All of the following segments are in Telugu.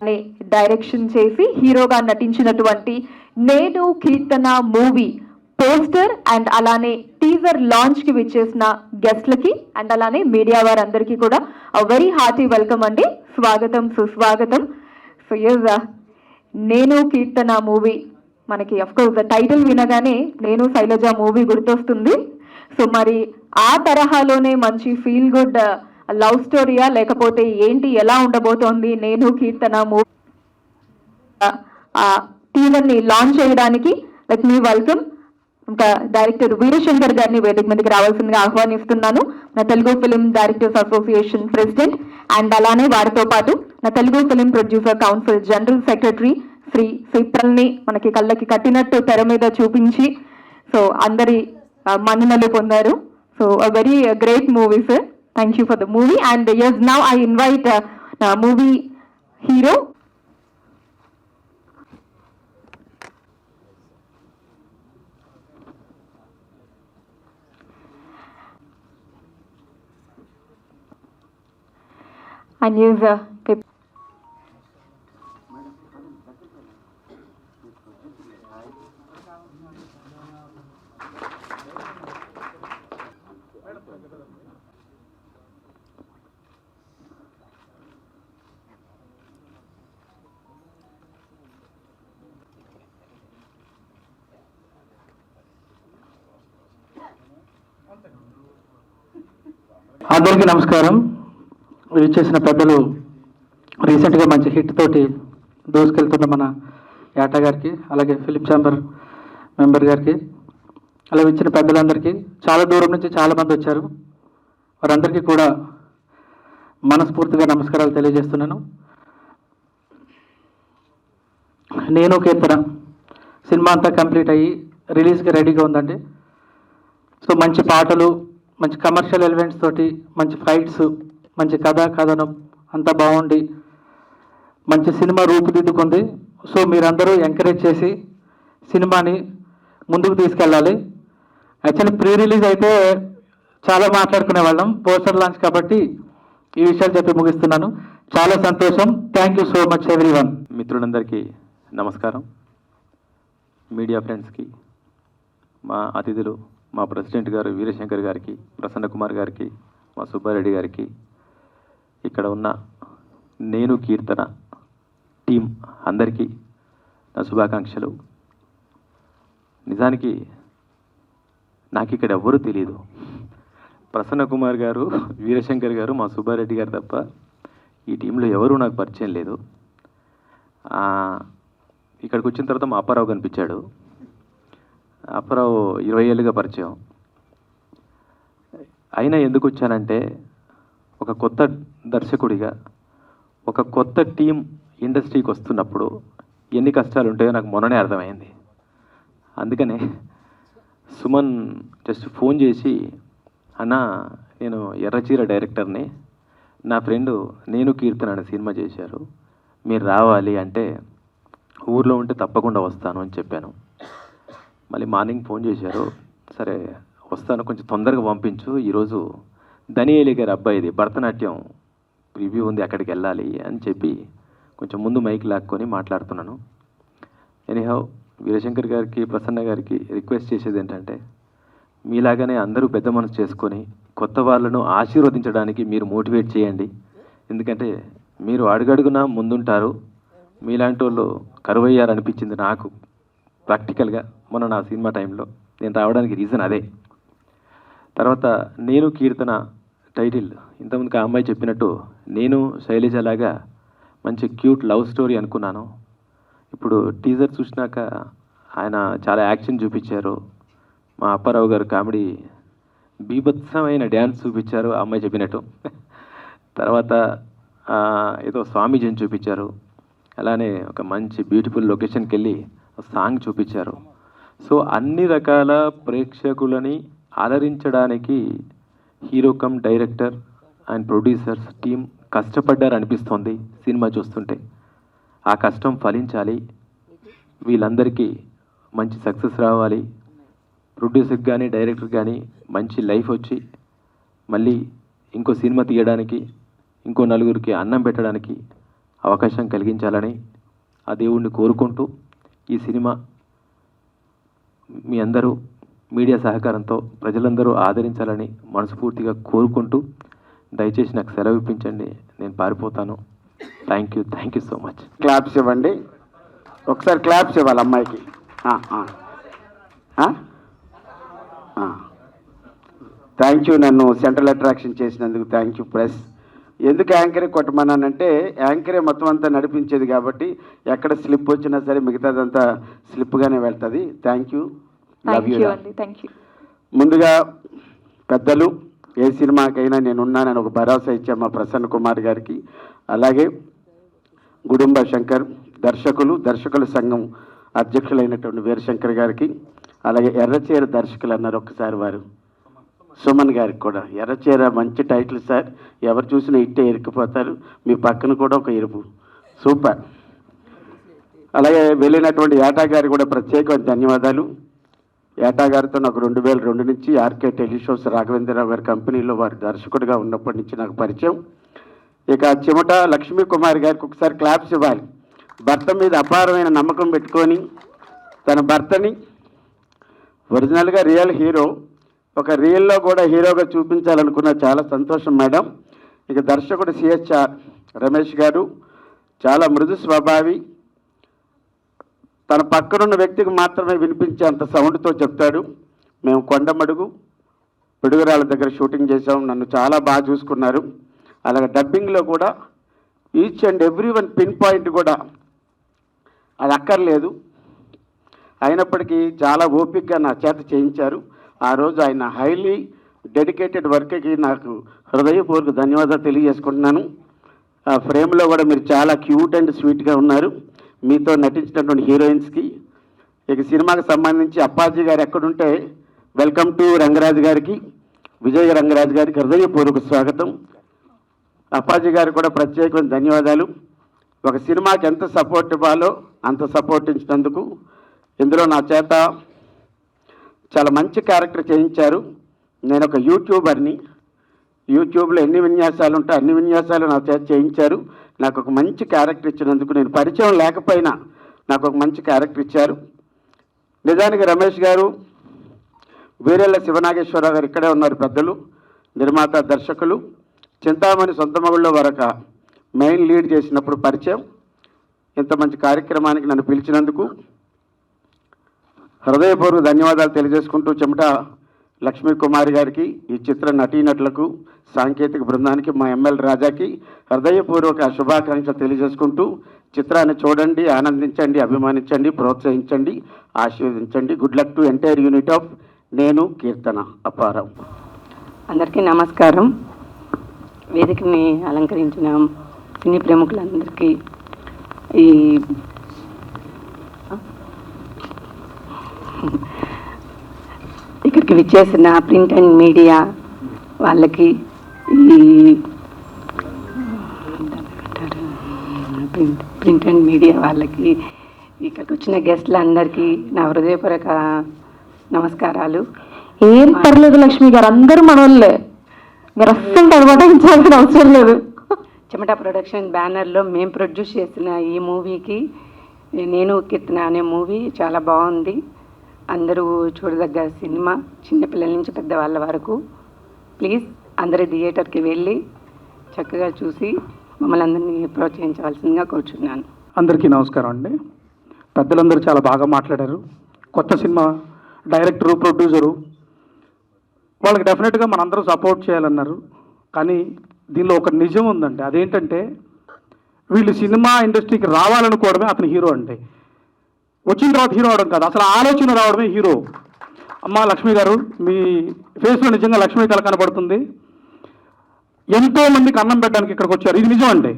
అలానే డైరెక్షన్ చేసి హీరోగా నటించినటువంటి నేను కీర్తన మూవీ పోస్టర్ అండ్ అలానే టీజర్ లాంచ్ కి విచ్చేసిన గెస్ట్లకి అండ్ అలానే మీడియా వారందరికీ కూడా వెరీ హార్టీ వెల్కమ్ అండి. స్వాగతం సుస్వాగతం. సో నేను కీర్తన మూవీ మనకి అఫ్కోర్స్ టైటిల్ వినగానే నేను శైలజ మూవీ గుర్తొస్తుంది. సో మరి ఆ తరహాలోనే మంచి ఫీల్ గుడ్ లవ్ స్టోరీయా లేకపోతే ఏంటి, ఎలా ఉండబోతోంది నేను కీర్తన మూవీ టీజర్ ని లాంచ్ చేయడానికి లెట్ మీ వెల్కమ్ ఇంకా డైరెక్టర్ వీరశంకర్ గారిని వేదిక మీదకి రావాల్సిందిగా ఆహ్వానిస్తున్నాను. నా Telugu film directors association president and అలానే వారితో పాటు నా Telugu film producer council general secretary Shri సిప్రల్ని మనకి కళ్ళకి కట్టినట్టు తెర మీద చూపించి సో అందరి మన్ననలు పొందారు. So a very great movie sir. Thank you for the movie and as now I invite movie hero and use అందరికీ నమస్కారం. ఇచ్చేసిన పెద్దలు రీసెంట్గా మంచి హిట్ తోటి దూసుకెళ్తున్న మన యాటా గారికి, అలాగే ఫిలిం ఛాంబర్ మెంబర్ గారికి, అలా ఇచ్చిన పెద్దలందరికీ చాలా దూరం నుంచి చాలామంది వచ్చారు. వారందరికీ కూడా మనస్ఫూర్తిగా నమస్కారాలు తెలియజేస్తున్నాను. నేను కీర్తన సినిమా అంతా కంప్లీట్ అయ్యి రిలీజ్కి రెడీగా ఉందండి. సో మంచి పాటలు, మంచి కమర్షియల్ ఎలిమెంట్స్ తోటి, మంచి ఫైట్స్, మంచి కథనం అంతా బాగుండి మంచి సినిమా రూపుదిద్దుకుంది. సో మీరందరూ ఎంకరేజ్ చేసి సినిమాని ముందుకు తీసుకెళ్ళాలి. యాక్చువల్లీ ప్రీ రిలీజ్ అయితే చాలా మాట్లాడుకునే వాళ్ళం, పోస్టర్ లాంచ్ కాబట్టి ఈ విషయాలు చెప్పి ముగిస్తున్నాను. చాలా సంతోషం. Thank you so much everyone. మిత్రులందరికీ నమస్కారం. మీడియా ఫ్రెండ్స్కి, మా అతిథులు, మా ప్రెసిడెంట్ గారు వీరశంకర్ గారికి, ప్రసన్న కుమార్ గారికి, మా సుబ్బారెడ్డి గారికి, ఇక్కడ ఉన్న నేను కీర్తన టీం అందరికీ నా శుభాకాంక్షలు. నిజానికి నాకు ఇక్కడ ఎవ్వరూ తెలియదు. ప్రసన్న కుమార్ గారు, వీరశంకర్ గారు, మా సుబ్బారెడ్డి గారు తప్ప ఈ టీంలో ఎవరూ నాకు పరిచయం లేదు. ఇక్కడికి వచ్చిన తర్వాత మా అప్పారావు కనిపించాడు. అప్పారావు 20 ఏళ్ళుగా పరిచయం. అయినా ఎందుకు వచ్చానంటే, ఒక కొత్త దర్శకుడిగా ఒక కొత్త టీం ఇండస్ట్రీకి వస్తున్నప్పుడు ఎన్ని కష్టాలు ఉంటాయో నాకు మొన్ననే అర్థమైంది. అందుకనే సుమన్ జస్ట్ ఫోన్ చేసి, అన్న నేను ఎర్రచీర డైరెక్టర్ని, నా ఫ్రెండు నేను కీర్తన అనే సినిమా చేశారు, మీరు రావాలి అంటే ఊర్లో ఉంటే తప్పకుండా వస్తాను అని చెప్పాను. మళ్ళీ మార్నింగ్ ఫోన్ చేశారు, సరే వస్తాను, కొంచెం తొందరగా పంపించు, ఈరోజు దనియేలి గారి అబ్బాయిది భరతనాట్యం రివ్యూ ఉంది, అక్కడికి వెళ్ళాలి అని చెప్పి కొంచెం ముందు మైక్ లాక్కొని మాట్లాడుతున్నాను. ఎనీహౌ వీరశంకర్ గారికి, ప్రసన్న గారికి రిక్వెస్ట్ చేసేది ఏంటంటే, మీలాగానే అందరూ పెద్ద మనసు చేసుకొని కొత్త వాళ్ళను ఆశీర్వదించడానికి మీరు మోటివేట్ చేయండి. ఎందుకంటే మీరు అడుగడుగునా ముందుంటారు. మీలాంటి వాళ్ళు కరువయ్యారనిపించింది నాకు ప్రాక్టికల్గా మొన్న నా సినిమా టైంలో. నేను రావడానికి రీజన్ అదే. తర్వాత నేను కీర్తన టైటిల్ ఇంతకుముందుకు ఆ అమ్మాయి చెప్పినట్టు నేను శైలజలాగా మంచి క్యూట్ లవ్ స్టోరీ అనుకున్నాను. ఇప్పుడు టీజర్ చూసినాక ఆయన చాలా యాక్షన్ చూపించారు. మా అప్పారావు గారు కామెడీ బీభత్సమైన డ్యాన్స్ చూపించారు ఆ అమ్మాయి చెప్పినట్టు. తర్వాత ఏదో స్వామీజీని చూపించారు. అలానే ఒక మంచి బ్యూటిఫుల్ లొకేషన్కి వెళ్ళి సాంగ్ చూపించారు. సో అన్ని రకాల ప్రేక్షకులని అలరించడానికి hero cum director and producers team కష్టపడ్డారు అనిపిస్తోంది సినిమా చూస్తుంటే. ఆ కష్టం ఫలించాలి, వీళ్ళందరికీ మంచి సక్సెస్ రావాలి, ప్రొడ్యూసర్కి కానీ డైరెక్టర్కి కానీ మంచి లైఫ్ వచ్చి మళ్ళీ ఇంకో సినిమా తీయడానికి, ఇంకో నలుగురికి అన్నం పెట్టడానికి అవకాశం కలిగించాలని ఆ దేవుణ్ణి కోరుకుంటూ ఈ సినిమా మీ అందరూ మీడియా సహకారంతో ప్రజలందరూ ఆదరించాలని మనస్ఫూర్తిగా కోరుకుంటూ దయచేసి నాకు సెలవు ఇప్పించండి, నేను పారిపోతాను. Thank you so much. Claps ఇవ్వండి, ఒకసారి క్లాప్స్ ఇవ్వాలి అమ్మాయికి. థ్యాంక్ యూ, నన్ను సెంట్రల్ అట్రాక్షన్ చేసినందుకు థ్యాంక్ యూ ప్రెస్. ఎందుకు యాంకరే కొట్టమన్నానంటే యాంకరే మొత్తం అంతా నడిపించేది కాబట్టి ఎక్కడ స్లిప్ వచ్చినా సరే మిగతాదంతా స్లిప్గానే వెళ్తుంది. Thank you, love you. Thank you. ముందుగా పెద్దలు ఏ సినిమాకైనా నేనున్నానని ఒక భరోసా ఇచ్చాను మా ప్రసన్న కుమార్ గారికి, అలాగే గుడుంబ శంకర్ దర్శకుల సంఘం అధ్యక్షులైనటువంటి వీరశంకర్ గారికి, అలాగే ఎర్రచీర దర్శకులు అన్నారు ఒక్కసారి వారు సుమన్ గారికి కూడా. ఎర్రచీర మంచి టైటిల్ సార్, ఎవరు చూసినా ఇట్టే ఇరుక్కుపోతారు, మీ పక్కన కూడా ఒక ఇరుపు, సూపర్. అలాగే వెళ్ళినటువంటి ఏటా గారికి కూడా ప్రత్యేకమైన ధన్యవాదాలు. ఏటా గారితో నాకు 2002 నుంచి ఆర్కే టెలిషోస్ రాఘవేంద్రరావు గారి కంపెనీలో వారి దర్శకుడిగా ఉన్నప్పటి నుంచి నాకు పరిచయం. ఇక చిమట లక్ష్మీ కుమార్ గారికి ఒకసారి క్లాప్స్ ఇవ్వాలి. భర్త మీద అపారమైన నమ్మకం పెట్టుకొని తన భర్తని ఒరిజినల్గా రియల్ హీరో ఒక రియల్లో కూడా హీరోగా చూపించాలనుకున్న, చాలా సంతోషం మేడం. ఇక దర్శకుడు సిహెచ్ఆర్ రమేష్ గారు చాలా మృదు స్వభావి, తన పక్కనున్న వ్యక్తికి మాత్రమే వినిపించే అంత సౌండ్తో చెప్తాడు. మేము కొండమడుగు పిడుగురాళ్ళ దగ్గర షూటింగ్ చేసాం, నన్ను చాలా బాగా చూసుకున్నారు. అలాగే డబ్బింగ్లో కూడా each and every one pin point కూడా అది అక్కర్లేదు, అయినప్పటికీ చాలా ఓపికగా నా చేత చేయించారు. ఆ రోజు ఆయన హైలీ డెడికేటెడ్ వర్క్కి నాకు హృదయపూర్వక ధన్యవాదాలు తెలియజేసుకుంటున్నాను. ఆ ఫ్రేమ్లో కూడా మీరు చాలా క్యూట్ అండ్ స్వీట్గా ఉన్నారు, మీతో నటించినటువంటి హీరోయిన్స్కి. ఇక సినిమాకి సంబంధించి అప్పాజీ గారు ఎక్కడుంటే వెల్కమ్ టు రంగరాజు గారికి, విజయ రంగరాజు గారికి హృదయపూర్వక స్వాగతం. అప్పాజీ గారికి కూడా ప్రత్యేకమైన ధన్యవాదాలు. ఒక సినిమాకి ఎంత సపోర్ట్ ఇవ్వాలో అంత సపోర్ట్ ఇచ్చినందుకు. ఇందులో నా చేత చాలా మంచి క్యారెక్టర్ చేయించారు. నేను ఒక యూట్యూబర్ని, యూట్యూబ్లో ఎన్ని విన్యాసాలు ఉంటాయి అన్ని విన్యాసాలు నా చేత చేయించారు. నాకు ఒక మంచి క్యారెక్టర్ ఇచ్చినందుకు, నేను పరిచయం లేకపోయినా నాకు ఒక మంచి క్యారెక్టర్ ఇచ్చారు. నిజానికి రమేష్ గారు, వీరెళ్ళ శివనాగేశ్వరరావు గారు ఇక్కడే ఉన్నారు, పెద్దలు, నిర్మాత, దర్శకులు. చింతామణి సొంత మగుళ్ళలో వరక మెయిన్ లీడ్ చేసినప్పుడు పరిచయం. ఇంత మంచి కార్యక్రమానికి నన్ను పిలిచినందుకు హృదయపూర్వక ధన్యవాదాలు తెలియజేసుకుంటూ చెమట లక్ష్మీ కుమారి గారికి, ఈ చిత్ర నటీనటులకు, సాంకేతిక బృందానికి, మా ఎమ్మెల్యే రాజాకి హృదయపూర్వక శుభాకాంక్షలు తెలియజేసుకుంటూ చిత్రాన్ని చూడండి, ఆనందించండి, అభిమానించండి, ప్రోత్సహించండి, ఆశీర్వదించండి. Good luck to entire unit of నేను కీర్తన అప్పారావు. అందరికీ నమస్కారం. వేదికని అలంకరించిన సినీ ప్రముఖులందరికీ, ఈ ఇక్కడికి విచ్చేసిన ప్రింట్ అండ్ మీడియా వాళ్ళకి, ఈ ప్రింట్ అండ్ మీడియా వాళ్ళకి, ఇక్కడికి వచ్చిన గెస్ట్లందరికీ నా హృదయపూర్వక నమస్కారాలు. ఏం పర్లేదు లక్ష్మి గారు, అందరూ మనోళ్ళే, మీరు అస్సలు తడబడించాల్సిన అవసరం లేదు. చెమట ప్రొడక్షన్ బ్యానర్లో మేము ప్రొడ్యూస్ చేసిన ఈ మూవీకి, నేను కీర్తన అనే మూవీ చాలా బాగుంది. అందరూ చూడదగ్గ సినిమా, చిన్నపిల్లల నుంచి పెద్దవాళ్ళ వరకు. ప్లీజ్ అందరూ థియేటర్కి వెళ్ళి చక్కగా చూసి మమ్మల్ని అందరినీ ప్రోత్సహించవలసిందిగా కోరుచున్నాను. అందరికీ నమస్కారం అండి. పెద్దలందరూ చాలా బాగా మాట్లాడారు. కొత్త సినిమా డైరెక్టరు, ప్రొడ్యూసరు, వాళ్ళకి డెఫినెట్గా మనందరూ సపోర్ట్ చేయాలన్నారు. కానీ దీనిలో ఒక నిజం ఉందండి, అదేంటంటే వీళ్ళు సినిమా ఇండస్ట్రీకి రావాలనుకోవడమే అతని హీరో అండి. వచ్చిన తర్వాత హీరో అవడం కాదు, అసలు ఆలోచన రావడమే హీరో. అమ్మ లక్ష్మి గారు, మీ ఫేస్లో నిజంగా లక్ష్మీ కళ కనబడుతుంది. ఎంతో మందికి అన్నం పెట్టడానికి ఇక్కడికి వచ్చారు, ఇది నిజం అండి.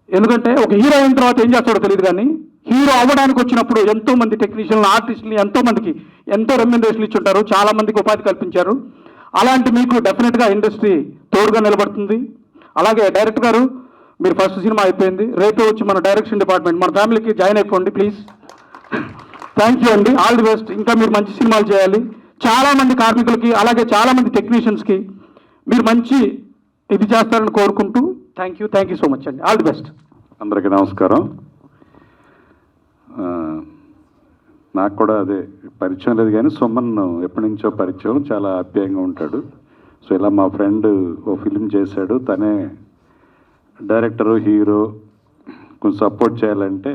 ఎందుకంటే ఒక హీరో అయిన తర్వాత ఏం చేస్తాడో తెలియదు, కానీ హీరో అవ్వడానికి వచ్చినప్పుడు ఎంతో మంది టెక్నీషియన్లు, ఆర్టిస్టులు, ఎంతో మందికి ఎంతో రెమ్యునరేషన్లు ఇచ్చుంటారు, చాలా మందికి ఉపాధి కల్పించారు. అలాంటి మీకు డెఫినెట్గా ఇండస్ట్రీ తోడుగా నిలబడుతుంది. అలాగే డైరెక్టర్ గారు, మీరు ఫస్ట్ సినిమా అయిపోయింది, రేపే వచ్చి మన డైరెక్షన్ డిపార్ట్మెంట్, మన ఫ్యామిలీకి జాయిన్ అయిపోండి ప్లీజ్. థ్యాంక్ యూ అండి, ఆల్ ది బెస్ట్. ఇంకా మీరు మంచి సినిమాలు చేయాలి. చాలామంది కార్మికులకి, అలాగే చాలామంది టెక్నీషియన్స్కి మీరు మంచి ఇది చేస్తారని కోరుకుంటూ థ్యాంక్ యూ సో మచ్ అండి, ఆల్ ది బెస్ట్. అందరికీ నమస్కారం. నాకు కూడా అదే పరిచయం లేదు కానీ సుమన్ ఎప్పటి నుంచో పరిచయం, చాలా ఆప్యాయంగా ఉంటాడు. సో ఇలా మా ఫ్రెండ్ ఓ ఫిలిం చేశాడు, తనే డైరెక్టరు హీరో, కొంచెం సపోర్ట్ చేయాలంటే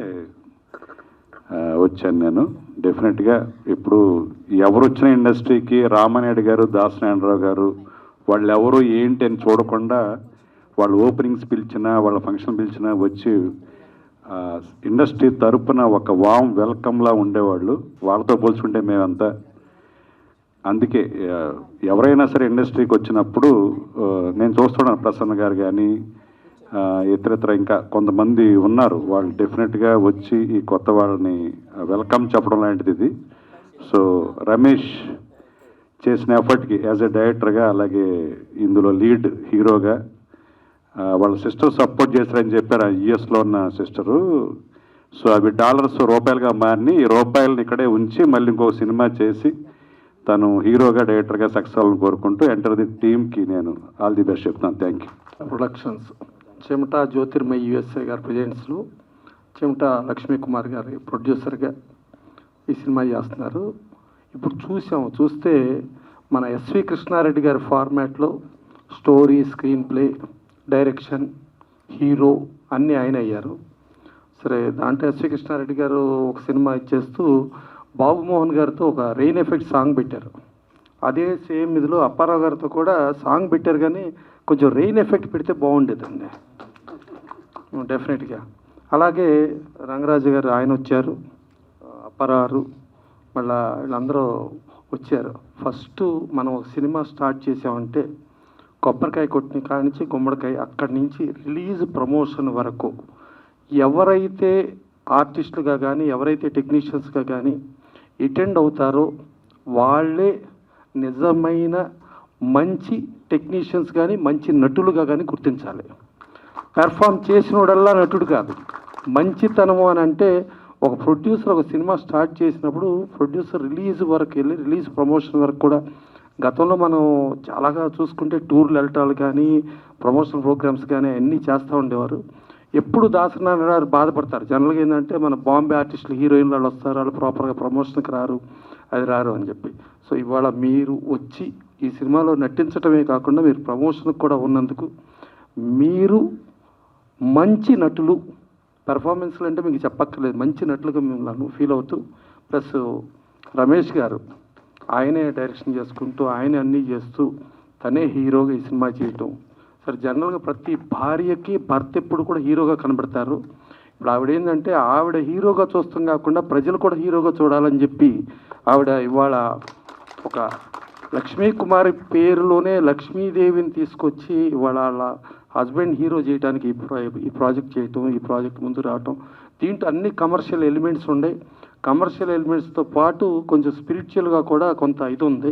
వచ్చాను నేను. డెఫినెట్గా ఇప్పుడు ఎవరు వచ్చిన ఇండస్ట్రీకి రామానాయుడు గారు, దాసనారాయణరావు గారు వాళ్ళు ఎవరు ఏంటి అని చూడకుండా వాళ్ళు ఓపెనింగ్స్ పిలిచినా వాళ్ళ ఫంక్షన్ పిలిచినా వచ్చి ఇండస్ట్రీ తరపున ఒక వామ్ వెల్కమ్లా ఉండేవాళ్ళు. వాళ్ళతో పోల్చుకుంటే మేమంతా అందుకే ఎవరైనా సరే ఇండస్ట్రీకి వచ్చినప్పుడు నేను చూస్తున్నాను, ప్రసన్న గారు కానీ ఇతరితర ఇంకా కొంతమంది ఉన్నారు, వాళ్ళు డెఫినెట్గా వచ్చి ఈ కొత్త వాళ్ళని వెల్కమ్ చెప్పడం లాంటిది ఇది. సో రమేష్ చేసిన ఎఫర్ట్కి యాజ్ ఎ డైరెక్టర్గా, అలాగే ఇందులో లీడ్ హీరోగా వాళ్ళ సిస్టర్ సపోర్ట్ చేస్తారని చెప్పారు, యుఎస్లో ఉన్న సిస్టరు. సో అవి డాలర్స్ రూపాయలుగా మారిని, ఈ రూపాయలని ఇక్కడే ఉంచి మళ్ళీ ఇంకో సినిమా చేసి తను హీరోగా డైరెక్టర్గా సక్సెస్ అవ్వాలని కోరుకుంటూ ఎంటర్ ది టీమ్కి నేను ఆల్ ది బెస్ట్ చెప్తాను. Thank you. ప్రొడక్షన్స్ చెమటా జ్యోతిర్మయ్ యుఎస్ఏ గారు ప్రెజెంట్స్లో చెమటా లక్ష్మీ కుమార్ గారి ప్రొడ్యూసర్గా ఈ సినిమా చేస్తున్నారు. ఇప్పుడు చూస్తే మన ఎస్వి కృష్ణారెడ్డి గారి ఫార్మాట్లో story, screen play, direction, hero అన్నీ ఆయన అయ్యారు. సరే, దాంట్లో ఎస్వి కృష్ణారెడ్డి గారు ఒక సినిమా ఇచ్చేస్తూ బాబు మోహన్ గారితో ఒక రెయిన్ ఎఫెక్ట్ సాంగ్ పెట్టారు. అదే సేమ్ ఇదిలో అప్పారావు గారితో కూడా సాంగ్ పెట్టారు, కానీ కొంచెం రెయిన్ ఎఫెక్ట్ పెడితే బాగుండేదండి డెఫినెట్గా. అలాగే రంగరాజు గారు ఆయన వచ్చారు, అప్పారావు, మళ్ళా వీళ్ళందరూ వచ్చారు. ఫస్ట్ మనం ఒక సినిమా స్టార్ట్ చేసామంటే కొబ్బరికాయ కొట్టిన కాడి నుంచి గుమ్మడికాయ, అక్కడి నుంచి రిలీజ్ ప్రమోషన్ వరకు ఎవరైతే ఆర్టిస్టులుగా కానీ ఎవరైతే టెక్నీషియన్స్గా కానీ అటెండ్ అవుతారో వాళ్ళే నిజమైన మంచి టెక్నీషియన్స్ కానీ మంచి నటులుగా కానీ గుర్తించాలి. పెర్ఫామ్ చేసినోడల్లా నటుడు కాదు. మంచితనము అని అంటే ఒక ప్రొడ్యూసర్ ఒక సినిమా స్టార్ట్ చేసినప్పుడు ప్రొడ్యూసర్ రిలీజ్ వరకు వెళ్ళి రిలీజ్ ప్రమోషన్ వరకు కూడా, గతంలో మనం చాలాగా చూసుకుంటే టూర్లు వెళ్ళటాలు కానీ ప్రమోషనల్ ప్రోగ్రామ్స్ కానీ అన్నీ చేస్తూ ఉండేవారు. ఎప్పుడు దాసనారాయణ గారు బాధపడతారు. జనరల్గా ఏంటంటే మన బాంబే ఆర్టిస్టులు హీరోయిన్లు వాళ్ళు వస్తారు, వాళ్ళు ప్రాపర్గా ప్రమోషన్కి రారు, అది రారు అని చెప్పి. సో ఇవాళ మీరు వచ్చి ఈ సినిమాలో నటించడమే కాకుండా మీరు ప్రమోషన్కి కూడా ఉన్నందుకు మీరు మంచి నటులు, పెర్ఫార్మెన్స్లు అంటే మీకు చెప్పక్కర్లేదు, మంచి నటులుగా మిమ్మల్ని ఫీల్ అవుతూ, ప్లస్ రమేష్ గారు ఆయనే డైరెక్షన్ చేసుకుంటూ ఆయనే అన్నీ చేస్తూ తనే హీరోగా ఈ సినిమా చేయటం. సరే, జనరల్గా ప్రతి భార్యకి భర్త ఎప్పుడు కూడా హీరోగా కనబడతారు. ఇప్పుడు ఆవిడ ఏంటంటే ఆవిడ హీరోగా చూస్తాం కాకుండా ప్రజలు కూడా హీరోగా చూడాలని చెప్పి ఆవిడ ఇవాళ ఒక లక్ష్మీ కుమారి పేరులోనే లక్ష్మీదేవిని తీసుకొచ్చి ఇవాళ వాళ్ళ హస్బెండ్ హీరో చేయడానికి ఈ ప్రాజెక్ట్ చేయటం, ఈ ప్రాజెక్ట్ ముందు రావటం. దీంట్లో అన్ని కమర్షియల్ ఎలిమెంట్స్ ఉన్నాయి. కమర్షియల్ ఎలిమెంట్స్తో పాటు కొంచెం స్పిరిచువల్గా కూడా కొంత ఇది ఉంది.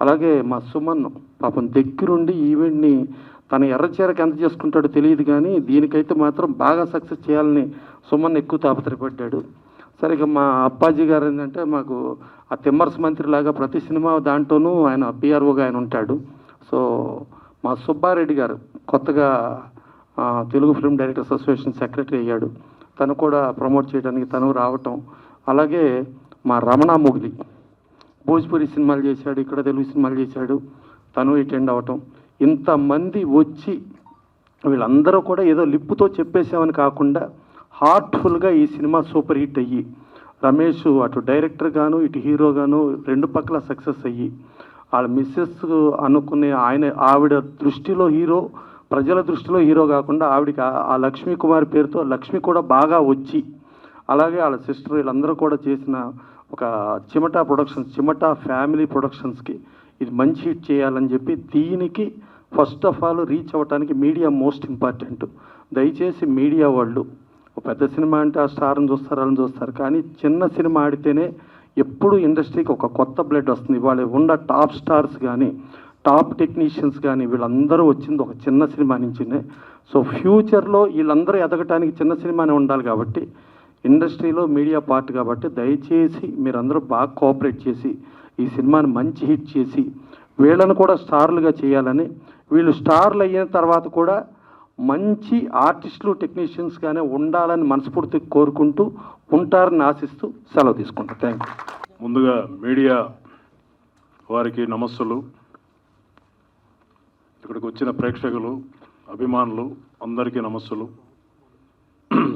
అలాగే మా సుమన్ పాపం దగ్గరుండి ఈవెంట్ని తన ఎర్రచీరకి ఎంత చేసుకుంటాడో తెలియదు, కానీ దీనికైతే మాత్రం బాగా సక్సెస్ చేయాలని సుమన్ ఎక్కువ తాపత్రపడ్డాడు. సరిగ్గా మా అప్పాజీ గారు ఏంటంటే మాకు ఆ తిమ్మర్స్ మంత్రి లాగా ప్రతి సినిమా దాంట్లోనూ ఆయన పిఆర్ఓగా ఆయన ఉంటాడు. సో మా సుబ్బారెడ్డి గారు కొత్తగా Telugu film directors association secretary అయ్యాడు, తను కూడా ప్రమోట్ చేయడానికి తను రావటం. అలాగే మా రమణ మొగిలి భోజ్పురి సినిమాలు చేశాడు, ఇక్కడ తెలుగు సినిమాలు చేశాడు, తను అటెండ్ అవ్వటం. ఇంతమంది వచ్చి వీళ్ళందరూ కూడా ఏదో లిప్పుతో చెప్పేసామని కాకుండా హార్ట్ఫుల్గా ఈ సినిమా సూపర్ హిట్ అయ్యి రమేష్ అటు డైరెక్టర్ గాను ఇటు హీరో గాను రెండు పక్కల సక్సెస్ అయ్యి వాళ్ళ మిస్సెస్ అనుకునే ఆవిడ దృష్టిలో హీరో, ప్రజల దృష్టిలో హీరో కాకుండా ఆవిడకి ఆ లక్ష్మీ కుమారి పేరుతో లక్ష్మి కూడా బాగా వచ్చి, అలాగే వాళ్ళ సిస్టర్ వీళ్ళందరూ కూడా చేసిన ఒక చిమటా ప్రొడక్షన్స్, చిమటా ఫ్యామిలీ ప్రొడక్షన్స్కి ఇది మంచి హిట్ చేయాలని చెప్పి దీనికి ఫస్ట్ ఆఫ్ ఆల్ రీచ్ అవ్వడానికి మీడియా మోస్ట్ ఇంపార్టెంట్. దయచేసి మీడియా వాళ్ళు పెద్ద సినిమా అంటే ఆ స్టార్ని చూస్తారు, వాళ్ళని చూస్తారు, కానీ చిన్న సినిమా ఆడితేనే ఎప్పుడు ఇండస్ట్రీకి ఒక కొత్త బ్లడ్ వస్తుంది. వాళ్ళు ఉన్న టాప్ స్టార్స్ కానీ టాప్ టెక్నీషియన్స్ కానీ వీళ్ళందరూ వచ్చింది ఒక చిన్న సినిమా నుంచినే. సో ఫ్యూచర్లో వీళ్ళందరూ ఎదగటానికి చిన్న సినిమానే ఉండాలి. కాబట్టి ఇండస్ట్రీలో మీడియా పార్ట్ కాబట్టి దయచేసి మీరందరూ బాగా కోఆపరేట్ చేసి ఈ సినిమాని మంచి హిట్ చేసి వీళ్ళను కూడా స్టార్లుగా చేయాలని, వీళ్ళు స్టార్లు అయిన తర్వాత కూడా మంచి ఆర్టిస్టులు టెక్నీషియన్స్గానే ఉండాలని మనస్ఫూర్తి కోరుకుంటూ ఉంటారని ఆశిస్తూ సెలవు తీసుకుంటాను. Thank you. ముందుగా మీడియా వారికి నమస్సులు, ఇక్కడికి వచ్చిన ప్రేక్షకులు, అభిమానులు అందరికీ నమస్సులు,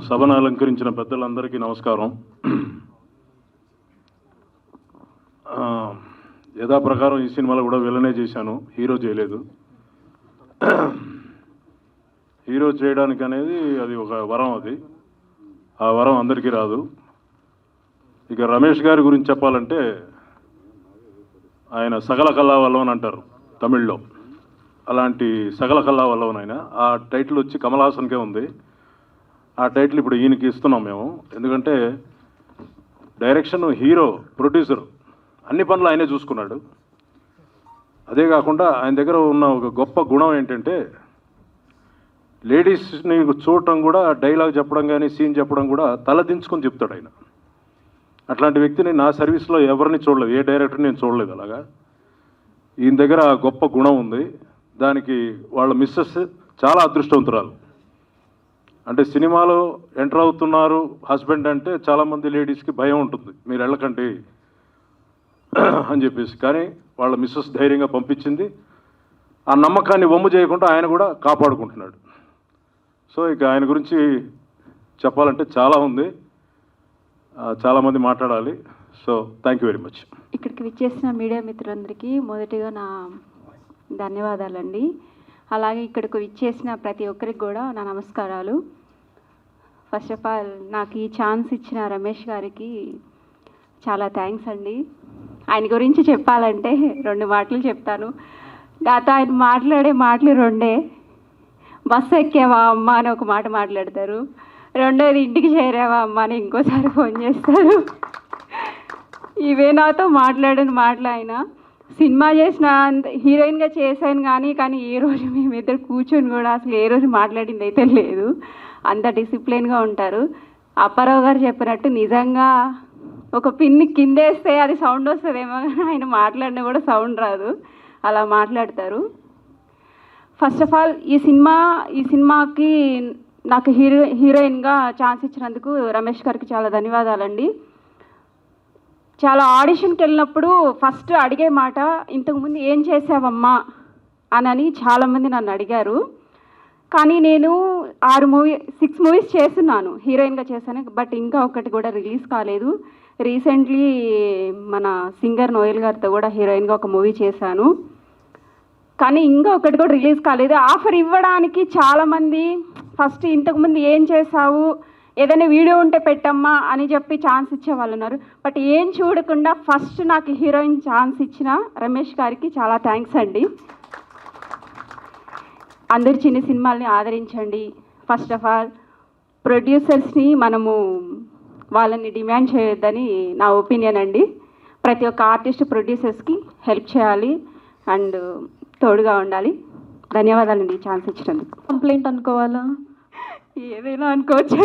సభను అలంకరించిన పెద్దలందరికీ నమస్కారం. యథాప్రకారం ఈ సినిమాలో కూడా విలనే చేశాను, హీరో చేయలేదు. హీరో చేయడానికి అనేది అది ఒక వరం, అది ఆ వరం అందరికీ రాదు. ఇక రమేష్ గారి గురించి చెప్పాలంటే ఆయన సకల కళావల్లవన్ అంటారు తమిళ్లో, అలాంటి సకల కళావల్లవన్ ఆయన. ఆ టైటిల్ వచ్చి కమల్ హాసన్కే ఉంది. ఆ టైటిల్ ఇప్పుడు ఈయనకి ఇస్తున్నాం మేము, ఎందుకంటే డైరెక్షన్, హీరో, ప్రొడ్యూసర్ అన్ని పనులు ఆయనే చూసుకున్నాడు. అదే కాకుండా ఆయన దగ్గర ఉన్న ఒక గొప్ప గుణం ఏంటంటే లేడీస్ని చూడటం కూడా, డైలాగ్ చెప్పడం కానీ సీన్ చెప్పడం కూడా తలదించుకొని చెప్తాడు ఆయన. అట్లాంటి వ్యక్తిని నా సర్వీస్లో ఎవరిని చూడలేదు, ఏ డైరెక్టర్ని నేను చూడలేదు అలాగా. ఈయన దగ్గర గొప్ప గుణం ఉంది. దానికి వాళ్ళ మిస్సెస్ చాలా అదృష్టవంతురాలు. అంటే సినిమాలో ఎంటర్ అవుతున్నారు హస్బెండ్ అంటే చాలామంది లేడీస్కి భయం ఉంటుంది, మీరు వెళ్ళకండి అని చెప్పేసి. కానీ వాళ్ళ మిస్సెస్ ధైర్యంగా పంపించింది. ఆ నమ్మకాన్ని వమ్ము చేయకుండా ఆయన కూడా కాపాడుకుంటున్నాడు. సో ఇక ఆయన గురించి చెప్పాలంటే చాలా ఉంది, చాలామంది మాట్లాడాలి. So thank you very much. ఇక్కడికి విచ్చేసిన మీడియా మిత్రులందరికీ మొదటిగా నా ధన్యవాదాలండి. అలాగే ఇక్కడికి విచ్చేసిన ప్రతి ఒక్కరికి కూడా నా నమస్కారాలు. ఫస్ట్ ఆఫ్ ఆల్ నాకు ఈ ఛాన్స్ ఇచ్చిన రమేష్ గారికి చాలా థ్యాంక్స్ అండి. ఆయన గురించి చెప్పాలంటే 2 మాటలు చెప్తాను. నాతో ఆయన మాట్లాడే మాటలు 2. బస్సు ఎక్కావా అమ్మ అని ఒక మాట మాట్లాడతారు, రెండోది ఇంటికి చేరావా అమ్మ అని ఇంకోసారి ఫోన్ చేస్తారు. ఇవే నాతో మాట్లాడిన మాటలు. ఆయన సినిమా చేసిన హీరోయిన్గా చేశాను కానీ ఏ రోజు మేమిద్దరు కూర్చొని కూడా అసలు ఏ రోజు మాట్లాడింది అయితే లేదు. అంత డిసిప్లిన్గా ఉంటారు. అప్పారావు గారు చెప్పినట్టు నిజంగా ఒక పిన్ని కిందేస్తే అది సౌండ్ వస్తుందేమో, కానీ ఆయన మాట్లాడినా కూడా సౌండ్ రాదు, అలా మాట్లాడతారు. ఫస్ట్ ఆఫ్ ఆల్ ఈ సినిమాకి నాకు హీరోయిన్గా ఛాన్స్ ఇచ్చినందుకు రమేష్ గారికి చాలా ధన్యవాదాలండి. చాలా ఆడిషన్కి వెళ్ళినప్పుడు ఫస్ట్ అడిగే మాట, ఇంతకుముందు ఏం చేసావమ్మా అని చాలామంది నన్ను అడిగారు. కానీ నేను 6 మూవీస్ చేస్తున్నాను, హీరోయిన్గా చేశాను. బట్ ఇంకా ఒకటి కూడా రిలీజ్ కాలేదు. రీసెంట్లీ మన సింగర్ నోయల్ గారితో కూడా హీరోయిన్గా ఒక మూవీ చేశాను. కానీ ఇంకా ఒకటి కూడా రిలీజ్ కాలేదు. ఆఫర్ ఇవ్వడానికి చాలామంది ఫస్ట్ ఇంతకుముందు ఏం చేసావు, ఏదైనా వీడియో ఉంటే పెట్టమ్మా అని చెప్పి ఛాన్స్ ఇచ్చేవాళ్ళు ఉన్నారు. బట్ ఏం చూడకుండా ఫస్ట్ నాకు హీరోయిన్ ఛాన్స్ ఇచ్చిన రమేష్ గారికి చాలా థ్యాంక్స్ అండి. అందరు చిన్న సినిమాల్ని ఆదరించండి. ఫస్ట్ ఆఫ్ ఆల్ ప్రొడ్యూసర్స్ని మనము వాళ్ళని డిమాండ్ చేయొద్దని నా ఒపీనియన్ అండి. ప్రతి ఒక్క ఆర్టిస్ట్ ప్రొడ్యూసర్స్కి హెల్ప్ చేయాలి అండ్ తోడుగా ఉండాలి. ధన్యవాదాలండి ఈ ఛాన్స్ ఇచ్చినందుకు. కంప్లైంట్ అనుకోవాలా, ఏదైనా అనుకోవచ్చు,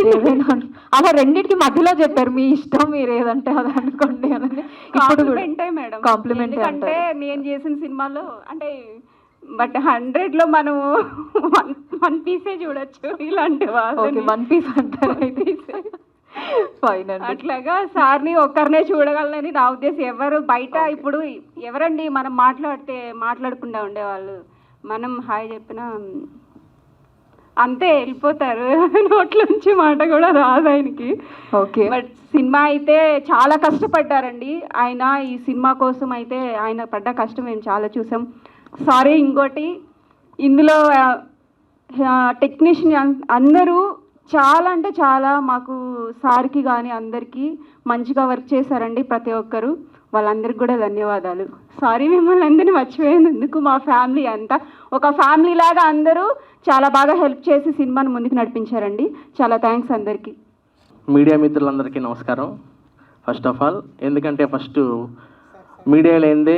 అలా రెండింటికి మధ్యలో చెప్పారు, మీ ఇష్టం, మీరు ఏదంటే అది అనుకోండి అని. కాంప్లిమెంటే మేడం, కాంప్లిమెంట్ అంటే నేను చేసిన సినిమాలో అంటే బట్ 100లో మనం 1 పీసే చూడొచ్చు. ఇలాంటి వాళ్ళు 1 పీస్ అంటారు అయితే ఫైన్ అండి. అట్లాగా సార్ని ఒక్కరినే చూడగలనని నా ఉద్దేశం. ఎవరు బయట ఇప్పుడు ఎవరండి మనం మాట్లాడకుండా ఉండేవాళ్ళు, మనం హాయ్ చెప్పినా అంతే వెళ్ళిపోతారు, నోట్లోంచి మాట కూడా రాదు ఆయనకి. ఓకే. బట్ సినిమా అయితే చాలా కష్టపడ్డారండి ఆయన. ఈ సినిమా కోసం అయితే ఆయన పడ్డ కష్టం మేము చాలా చూసాం. సారీ, ఇంకోటి ఇందులో టెక్నీషియన్ అందరూ చాలా అంటే చాలా మాకు సార్కి కానీ అందరికీ మంచిగా వర్క్ చేశారండి ప్రతి ఒక్కరు. వాళ్ళందరికీ కూడా ధన్యవాదాలు. సారీ మిమ్మల్ని అందరినీ మర్చిపోయినందుకు. మా ఫ్యామిలీ అంతా ఒక ఫ్యామిలీ లాగా అందరూ చాలా బాగా హెల్ప్ చేసి సినిమాను ముందుకు నడిపించారండి. చాలా థ్యాంక్స్ అందరికీ. మీడియా మిత్రులందరికీ నమస్కారం. ఫస్ట్ ఆఫ్ ఆల్ ఎందుకంటే ఫస్ట్ మీడియా లేనిదే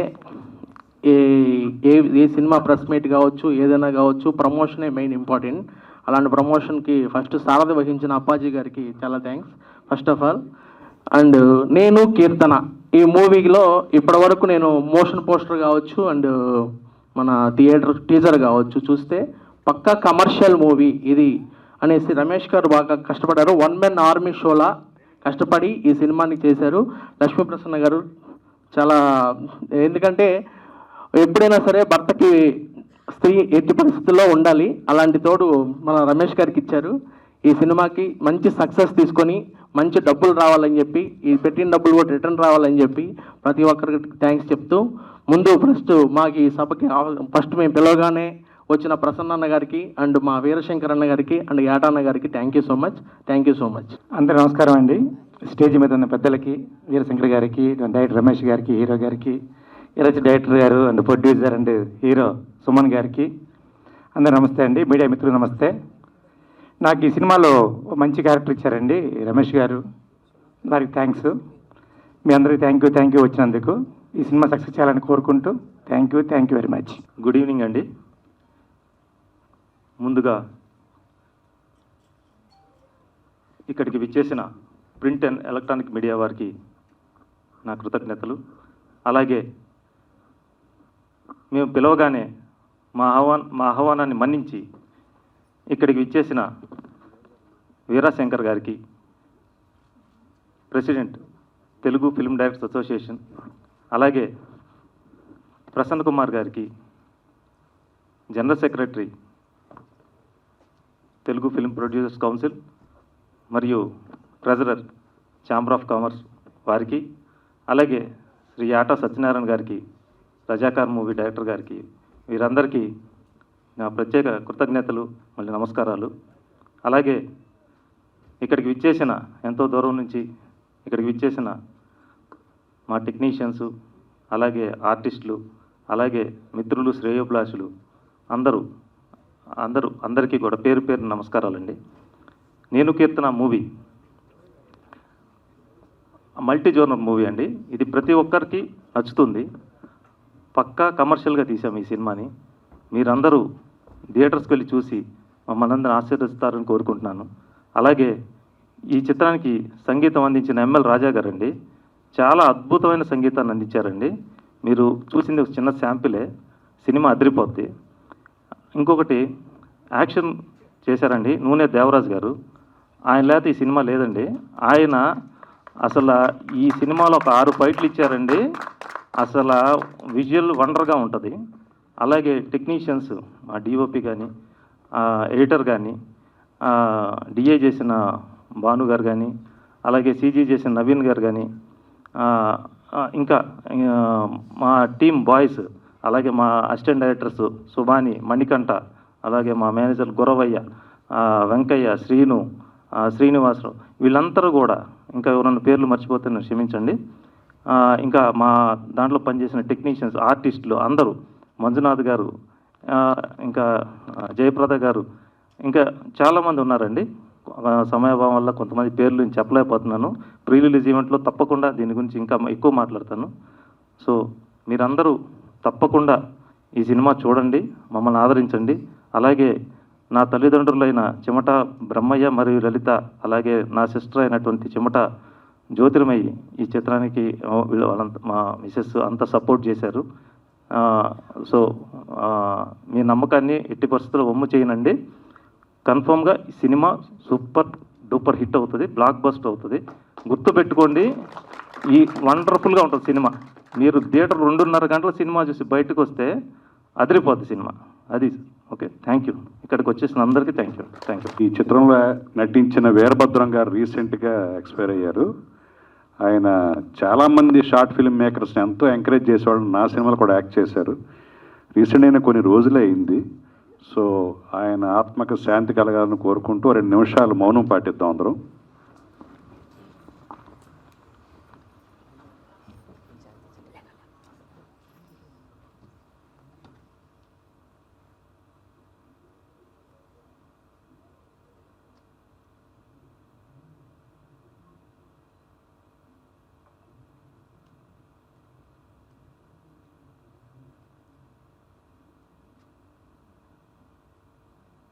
ఏ సినిమా ప్రెస్ మీట్ కావచ్చు, ఏదైనా కావచ్చు, ప్రమోషనే మెయిన్ ఇంపార్టెంట్. అలాంటి ప్రమోషన్కి ఫస్ట్ సారథి వహించిన అప్పాజీ గారికి చాలా thanks first of all. And నేను కీర్తన ఈ మూవీలో ఇప్పటివరకు నేను మోషన్ పోస్టర్ కావచ్చు అండ్ మన థియేటర్ టీజర్ కావచ్చు చూస్తే పక్కా కమర్షియల్ మూవీ ఇది అనేసి రమేష్ గారు బాగా కష్టపడ్డారు. వన్ మ్యాన్ ఆర్మీ షోలా కష్టపడి ఈ సినిమాని చేశారు. లక్ష్మీప్రసన్న గారు చాలా, ఎందుకంటే ఎప్పుడైనా సరే భర్తకి స్త్రీ ఎట్టి పరిస్థితుల్లో ఉండాలి, అలాంటి తోడు మన రమేష్ గారికి ఇచ్చారు. ఈ సినిమాకి మంచి సక్సెస్ తీసుకొని మంచి డబ్బులు రావాలని చెప్పి, ఈ పెట్టిన డబ్బులు కూడా రిటర్న్ రావాలని చెప్పి ప్రతి ఒక్కరికి థ్యాంక్స్ చెప్తూ, ముందు మాకు ఈ సభకి ఫస్ట్ మేము పిలవగానే వచ్చిన ప్రసన్న అన్న గారికి అండ్ మా వీరశంకర్ అన్న గారికి అండ్ యాటన్న గారికి థ్యాంక్ యూ సో మచ్. అందరూ నమస్కారం అండి. స్టేజ్ మీద ఉన్న పెద్దలకి, వీరశంకర్ గారికి, డైరెక్టర్ రమేష్ గారికి, హీరో గారికి, ఈరోజు డైరెక్టర్ గారు and producer and hero Suman గారికి అందరూ నమస్తే అండి. మీడియా మిత్రులు నమస్తే. నాకు ఈ సినిమాలో మంచి క్యారెక్టర్ ఇచ్చారండి రమేష్ గారు, వారికి థ్యాంక్స్. మీ అందరికీ థ్యాంక్ యూ వచ్చినందుకు. ఈ సినిమా సక్సెస్ చేయాలని కోరుకుంటూ thank you very much. Good evening అండి. ముందుగా ఇక్కడికి విచ్చేసిన ప్రింట్ అండ్ ఎలక్ట్రానిక్ మీడియా వారికి నా కృతజ్ఞతలు. అలాగే మేము పిలవగానే మా ఆహ్వానాన్ని మన్నించి ఇక్కడికి విచ్చేసిన వీరాశంకర్ గారికి, president Telugu film directors association, అలాగే ప్రసన్న కుమార్ గారికి, general secretary Telugu film producers council మరియు ట్రెజరర్ ఛాంబర్ ఆఫ్ కామర్స్ వారికి, అలాగే శ్రీ ఆటా సత్యనారాయణ గారికి, రజాకార్ మూవీ డైరెక్టర్ గారికి, వీరందరికీ నా ప్రత్యేక కృతజ్ఞతలు, మళ్ళీ నమస్కారాలు. అలాగే ఇక్కడికి విచ్చేసిన, ఎంతో దూరం నుంచి ఇక్కడికి విచ్చేసిన మా టెక్నీషియన్స్, అలాగే ఆర్టిస్టులు, అలాగే మిత్రులు, శ్రేయోభిలాషులు అందరికీ కూడా పేరు పేరు నమస్కారాలండి. నేను Keerthana movie multi genre movie అండి. ఇది ప్రతి ఒక్కరికి నచ్చుతుంది. పక్కా కమర్షియల్గా తీసాం ఈ సినిమాని. మీరందరూ థియేటర్స్కి వెళ్ళి చూసి మమ్మల్ని అందరూ ఆశీర్వదిస్తారని కోరుకుంటున్నాను. అలాగే ఈ చిత్రానికి సంగీతం అందించిన ఎంఎల్ రాజా గారండి, చాలా అద్భుతమైన సంగీతాన్ని అందించారండి. మీరు చూసింది ఒక చిన్న శాంపిలే, సినిమా అదిరిపోద్ది. ఇంకొకటి యాక్షన్ చేశారండి నూనె దేవరాజ్ గారు. ఆయన లేకపోతే ఈ సినిమా లేదండి. ఆయన అసలు ఈ సినిమాలో ఒక 6 ఫైట్లు ఇచ్చారండి. అసలు విజువల్ వండర్గా ఉంటుంది. అలాగే టెక్నీషియన్స్, మా డిఓపి కానీ, ఎడిటర్ కానీ, డిఏ చేసిన భాను గారు కానీ, అలాగే సీజీ చేసిన నవీన్ గారు కానీ, ఇంకా మా టీమ్ బాయ్స్, అలాగే మా అసిస్టెంట్ డైరెక్టర్స్ సుబాని, మణికంఠ, అలాగే మా మేనేజర్ గురవయ్య, వెంకయ్య, శ్రీను, శ్రీనివాసరావు, వీళ్ళందరూ కూడా, ఇంకా ఎవరన్నా పేర్లు మర్చిపోతే నన్ను క్షమించండి. ఇంకా మా దాంట్లో పనిచేసిన టెక్నీషియన్స్, ఆర్టిస్టులు అందరూ, మంజునాథ్ గారు, ఇంకా జయప్రద గారు, ఇంకా చాలామంది ఉన్నారండి. సమయభావం వల్ల కొంతమంది పేర్లు నేను చెప్పలేకపోతున్నాను. ప్రీ రిలీజ్ ఈవెంట్లో తప్పకుండా దీని గురించి ఇంకా ఎక్కువ మాట్లాడతాను. సో మీరందరూ తప్పకుండా ఈ సినిమా చూడండి, మమ్మల్ని ఆదరించండి. అలాగే నా తల్లిదండ్రులైన చెమట బ్రహ్మయ్య మరియు లలిత, అలాగే నా సిస్టర్ అయినటువంటి చెమట జ్యోతిర్మయి ఈ చిత్రానికి వాళ్ళంతా, మా మిసెస్ అంతా సపోర్ట్ చేశారు. సో మీ నమ్మకాన్ని ఎట్టి పరిస్థితుల్లో వమ్ము చేయనండి. కన్ఫామ్గా ఈ సినిమా సూపర్ డూపర్ హిట్ అవుతుంది, బ్లాక్ బస్టర్ అవుతుంది. గుర్తుపెట్టుకోండి, ఈ వండర్ఫుల్గా ఉంటుంది సినిమా. మీరు థియేటర్ 2.5 గంటల సినిమా చూసి బయటకు వస్తే అదిరిపోద్ది సినిమా. అది ఓకే. Thank you. ఇక్కడికి వచ్చేసిన అందరికీ థ్యాంక్ యూ. ఈ చిత్రంలో నటించిన వీరభద్రం గారు రీసెంట్గా ఎక్స్పైర్ అయ్యారు. ఆయన చాలామంది షార్ట్ ఫిల్మ్ మేకర్స్ని ఎంతో ఎంకరేజ్ చేసేవాళ్ళు. నా సినిమాలు కూడా యాక్ట్ చేశారు. రీసెంట్ అయిన కొన్ని రోజులే అయింది. సో ఆయన ఆత్మకు శాంతి కలగాలని కోరుకుంటూ 2 నిమిషాలు మౌనం పాటిద్దాం అందరం.